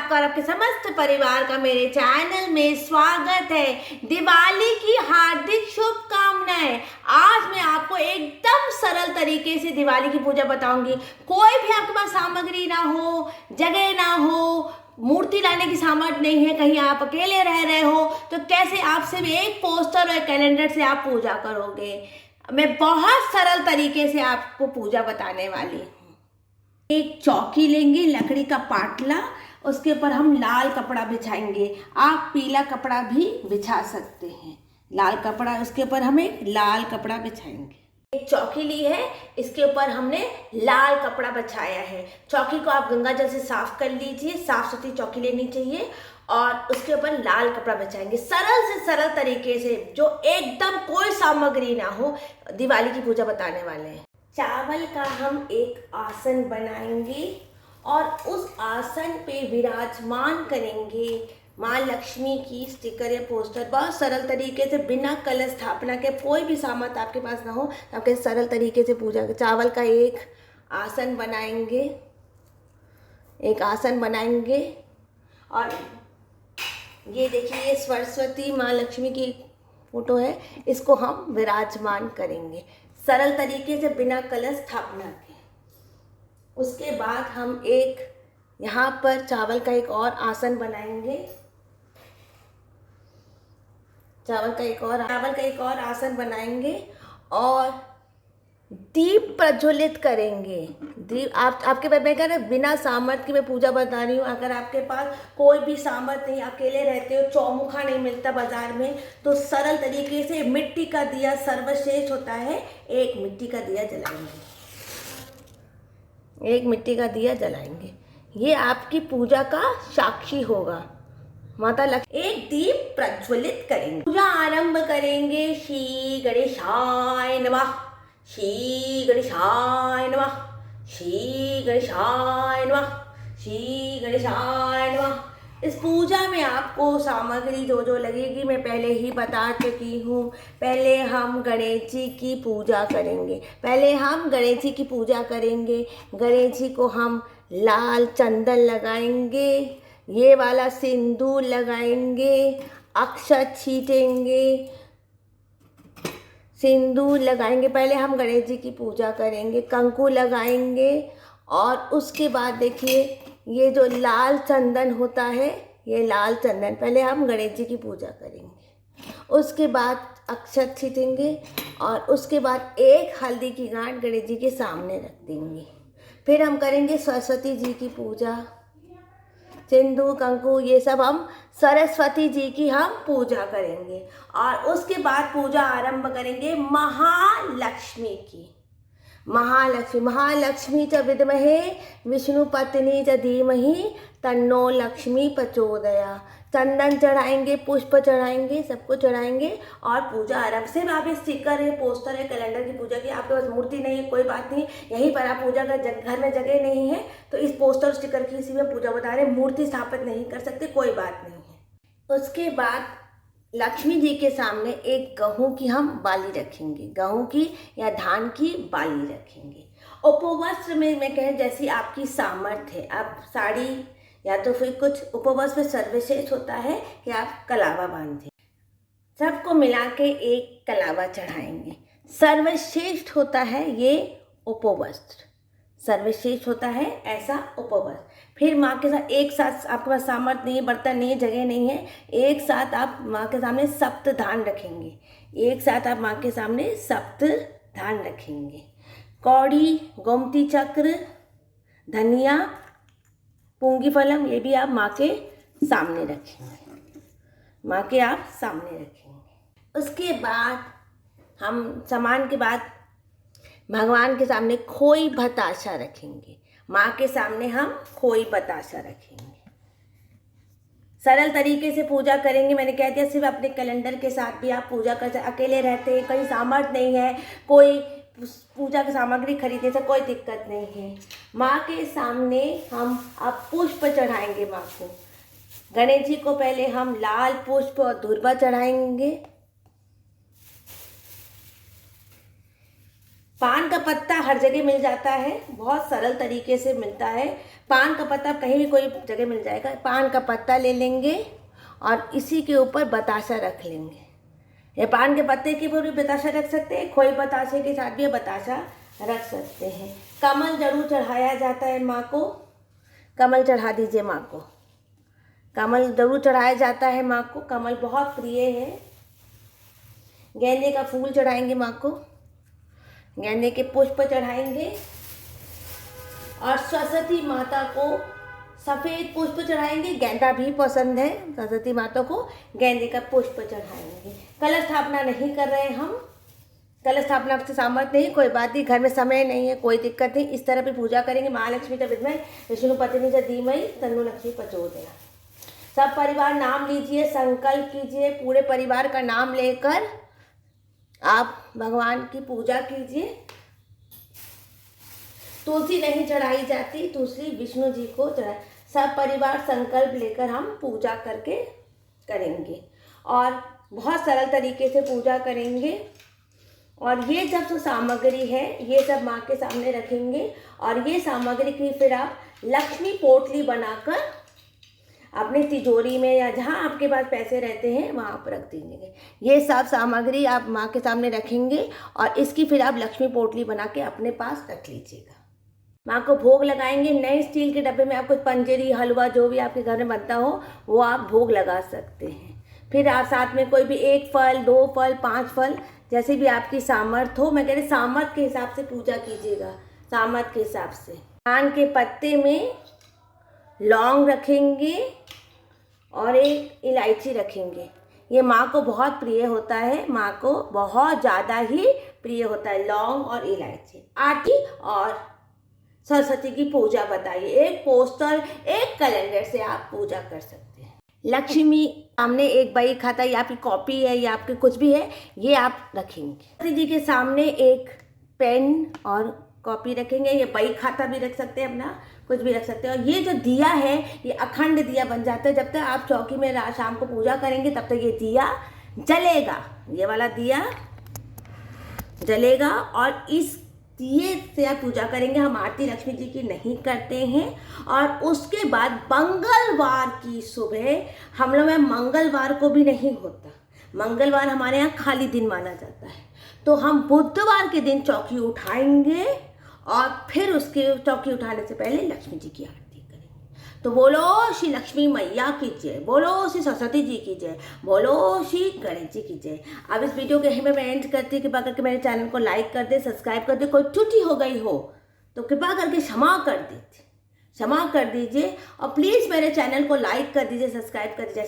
आपका और आपके समस्त परिवार का मेरे चैनल में स्वागत है। दिवाली की हार्दिक शुभकामनाएं। आज मैं आपको एकदम सरल तरीके से दिवाली की पूजा बताऊंगी। कोई भी आपके पास सामग्री ना हो, जगह ना हो, मूर्ति लाने की सामर्थ्य नहीं है, कहीं आप अकेले रह रहे हो, तो कैसे आप सिर्फ एक पोस्टर और एक कैलेंडर से आप पूजा करोगे। मैं बहुत सरल तरीके से आपको पूजा बताने वाली हूँ। एक चौकी लेंगे, लकड़ी का पाटला, उसके ऊपर हम लाल कपड़ा बिछाएंगे। आप पीला कपड़ा भी बिछा सकते हैं। लाल कपड़ा, उसके ऊपर हमें लाल कपड़ा बिछाएंगे। एक चौकी ली है, इसके ऊपर हमने लाल कपड़ा बिछाया है। चौकी को आप गंगा जल से साफ कर लीजिए। साफ सुथरी चौकी लेनी चाहिए और उसके ऊपर लाल कपड़ा बिछाएंगे। सरल से सरल तरीके से, जो एकदम कोई सामग्री ना हो, दिवाली की पूजा बताने वाले हैं। चावल का हम एक आसन बनाएंगे और उस आसन पे विराजमान करेंगे माँ लक्ष्मी की स्टिकर या पोस्टर। बहुत सरल तरीके से, बिना कलश स्थापना के, कोई भी सामर्थ्य आपके पास ना हो तो आपके सरल तरीके से पूजा। चावल का एक आसन बनाएंगे, एक आसन बनाएंगे और ये देखिए, ये सरस्वती माँ लक्ष्मी की फोटो है, इसको हम विराजमान करेंगे सरल तरीके से, बिना कलश स्थापना के। उसके बाद हम एक यहाँ पर चावल का एक और आसन बनाएंगे। चावल का एक और आसन बनाएंगे और दीप प्रज्वलित करेंगे। दीप आपके पास, मैं कह रहा बिना सामर्थ्य की मैं पूजा बता रही हूँ। अगर आपके पास कोई भी सामर्थ्य नहीं, अकेले रहते हो, चौमुखा नहीं मिलता बाजार में, तो सरल तरीके से मिट्टी का दिया सर्वश्रेष्ठ होता है। एक मिट्टी का दिया जलाएंगे, एक मिट्टी का दिया जलाएंगे। ये आपकी पूजा का साक्षी होगा। माता लक्ष्मी, एक दीप प्रज्वलित करेंगे। पूजा आरंभ करेंगे। श्री गणेशाय नमः, श्री गणेशाय नमः, श्री गणेशाय नमः, श्री गणेशाय नमः। इस पूजा में आपको सामग्री जो जो लगेगी मैं पहले ही बता चुकी हूँ। पहले हम गणेश जी की पूजा करेंगे। गणेश जी को हम लाल चंदन लगाएंगे, ये वाला सिंदूर लगाएंगे, अक्षत छीटेंगे, सिंदूर लगाएंगे। पहले हम गणेश जी की पूजा करेंगे, कंकु लगाएंगे और उसके बाद देखिए, ये जो लाल चंदन होता है, ये लाल चंदन पहले हम गणेश जी की पूजा करेंगे। उसके बाद अक्षत छीटेंगे और उसके बाद एक हल्दी की गांठ गणेश जी के सामने रख देंगे। फिर हम करेंगे सरस्वती जी की पूजा। सिंदूर कंकु ये सब हम सरस्वती जी की हम पूजा करेंगे और उसके बाद पूजा आरंभ करेंगे महालक्ष्मी की। महालक्ष्मी च विद्महे विष्णुपत्नी च धीमहि तन्नो लक्ष्मी प्रचोदया। चंदन चढ़ाएंगे, पुष्प चढ़ाएंगे, सबको चढ़ाएंगे और पूजा आरंभ। सिर्फ आप स्टिकर है, पोस्टर है, कैलेंडर की पूजा की। आपके पास मूर्ति नहीं है, कोई बात नहीं, यहीं पर आप पूजा कर, घर में जगह नहीं है तो इस पोस्टर स्टिकर की इसी में पूजा बता रहे हैं। मूर्ति स्थापित नहीं कर सकते, कोई बात नहीं है। उसके बाद लक्ष्मी जी के सामने एक गेहूं की हम बाली रखेंगे, गेहूं की या धान की बाली रखेंगे। उपवस्त्र में मैं कह, जैसी आपकी सामर्थ्य है, आप साड़ी या तो फिर कुछ, उपवस्त्र में सर्वश्रेष्ठ होता है कि आप कलावा बांधें। सबको मिला के एक कलावा चढ़ाएंगे। सर्वश्रेष्ठ होता है ये उपवस्त्र, सर्वश्रेष्ठ होता है ऐसा उपवस्त्र। फिर माँ के साथ एक साथ, आपके पास सामर्थ्य नहीं है, बर्तन नहीं है, जगह नहीं है, एक साथ आप माँ के सामने सप्त धान रखेंगे। एक साथ आप माँ के सामने सप्त धान रखेंगे। कौड़ी, गोमती चक्र, धनिया, पूंगी फलम, ये भी आप माँ के सामने रखेंगे, माँ के आप सामने रखेंगे। उसके बाद हम सामान के बाद भगवान के सामने खोई बताशा रखेंगे। माँ के सामने हम खोई बताशा रखेंगे। सरल तरीके से पूजा करेंगे। मैंने कह दिया, सिर्फ अपने कैलेंडर के साथ भी आप पूजा कर सकते। अकेले रहते हैं, कहीं सामर्थ्य नहीं है, कोई पूजा की सामग्री खरीदने से कोई दिक्कत नहीं है। माँ के सामने हम अब पुष्प चढ़ाएंगे माँ को। गणेश जी को पहले हम लाल पुष्प और दूर्वा चढ़ाएंगे। पान का पत्ता हर जगह मिल जाता है, बहुत सरल तरीके से मिलता है। पान का पत्ता कहीं भी कोई जगह मिल जाएगा। पान का पत्ता ले लेंगे और इसी के ऊपर बताशा रख लेंगे। ये पान के पत्ते के ऊपर भी बताशा रख सकते हैं, खोए बताशे के साथ भी बताशा रख सकते हैं। कमल जरूर चढ़ाया जाता है माँ को, कमल चढ़ा दीजिए माँ को। कमल जरूर चढ़ाया जाता है माँ को, कमल बहुत प्रिय है। गेंदे का फूल चढ़ाएंगे माँ को, गेंदे के पुष्प चढ़ाएंगे। और सरस्वती माता को सफ़ेद पुष्प चढ़ाएंगे, गेंदा भी पसंद है। सरस्वती माता को गेंदे का पुष्प चढ़ाएंगे। कलश स्थापना नहीं कर रहे हम, कलश स्थापना से सामर्थ्य नहीं, कोई बात नहीं, घर में समय नहीं है, कोई दिक्कत नहीं। इस तरह भी पूजा करेंगे। महालक्ष्मी च विद्महे विष्णुपत्नी च धीमहि तन्नो लक्ष्मी प्रचोदयात्। सब परिवार नाम लीजिए, संकल्प कीजिए, पूरे परिवार का नाम लेकर आप भगवान की पूजा कीजिए। तुलसी नहीं चढ़ाई जाती, तुलसी विष्णु जी को चढ़ाए। सब परिवार संकल्प लेकर हम पूजा करके करेंगे और बहुत सरल तरीके से पूजा करेंगे। और ये जब सामग्री है ये सब माँ के सामने रखेंगे और ये सामग्री की फिर आप लक्ष्मी पोटली बनाकर अपनी तिजोरी में या जहाँ आपके पास पैसे रहते हैं वहाँ पर रख दीजिए। ये सब सामग्री आप माँ के सामने रखेंगे और इसकी फिर आप लक्ष्मी पोटली बना के अपने पास रख लीजिएगा। माँ को भोग लगाएंगे। नए स्टील के डब्बे में आप कुछ पंजेरी, हलवा जो भी आपके घर में बनता हो वो आप भोग लगा सकते हैं। फिर आप साथ में कोई भी 1 फल, 2 फल, 5 फल, जैसे भी आपकी सामर्थ्य हो। मैं कह रही सामर्थ्य के हिसाब से पूजा कीजिएगा, सामर्थ्य के हिसाब से। पान के पत्ते में लौंग रखेंगे और एक इलायची रखेंगे। ये माँ को बहुत प्रिय होता है, माँ को बहुत ज़्यादा ही प्रिय होता है लौंग और इलायची। आरती और सरस्वती की पूजा बताइए। एक पोस्टर, एक कैलेंडर से आप पूजा कर सकते हैं। लक्ष्मी सामने एक बही खाता, या आपकी कॉपी है या आपके कुछ भी है, ये आप रखेंगे। सरस्वती जी के सामने एक पेन और कॉपी रखेंगे। ये बही खाता भी रख सकते हैं, अपना कुछ भी रख सकते हैं। और ये जो दिया है ये अखंड दिया बन जाता है। जब तक आप चौकी में रात शाम को पूजा करेंगे तब तक ये दिया जलेगा, ये वाला दिया जलेगा। और इस दिए से आप पूजा करेंगे। हम आरती लक्ष्मी जी की नहीं करते हैं। और उसके बाद मंगलवार की सुबह हम लोग में मंगलवार को भी नहीं होता, मंगलवार हमारे यहाँ खाली दिन माना जाता है। तो हम बुधवार के दिन चौकी उठाएंगे और फिर उसके चौकी उठाने से पहले लक्ष्मी जी की आरती करेंगे। तो बोलो श्री लक्ष्मी मैया की जय, बोलो श्री सरस्वती जी की जय, बोलो श्री गणेश जी की जय। अब इस वीडियो के मैं एंड करती, कृपा करके मेरे चैनल को लाइक कर दे, सब्सक्राइब कर दे। कोई त्रुटि हो गई हो तो कृपा करके क्षमा कर दीजिए और प्लीज़ मेरे चैनल को लाइक कर दीजिए, सब्सक्राइब कर दीजिए।